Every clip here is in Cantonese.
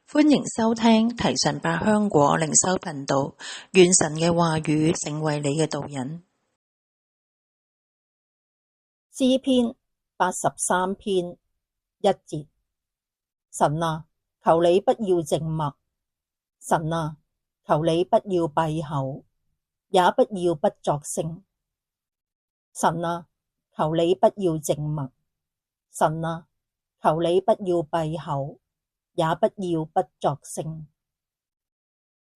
歡迎收聽提神百香果靈修頻道，願神嘅話語成為你嘅導引。詩篇83篇1節，神啊，求你不要靜默，神啊，求你不要閉口，也不要不作聲。神啊，求你不要靜默，神啊，求你不要閉口，也不要不作聲。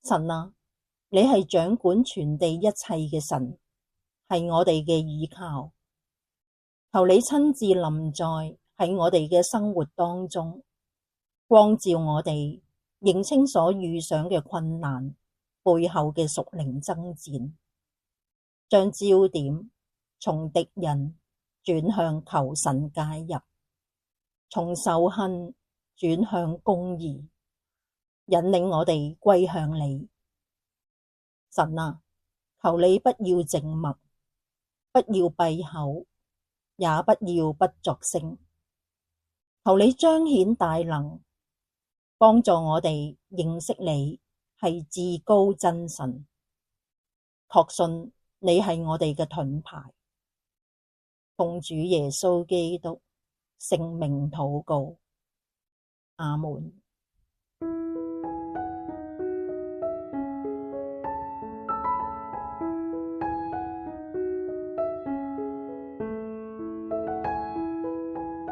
神啊，你係掌管全地一切嘅神，係我哋嘅倚靠。求你親自臨在喺我哋嘅生活當中，光照我哋，認清所遇上嘅困難背後嘅屬靈爭戰，將焦點從敵人轉向求神介入，從仇恨轉向公義，引領我哋歸向你。神啊，求你不要靜默，不要閉口，也不要不作聲。求你彰顯大能，幫助我哋認識你係至高真神，確信你係我哋嘅盾牌。奉主耶穌基督聖名禱告，阿門。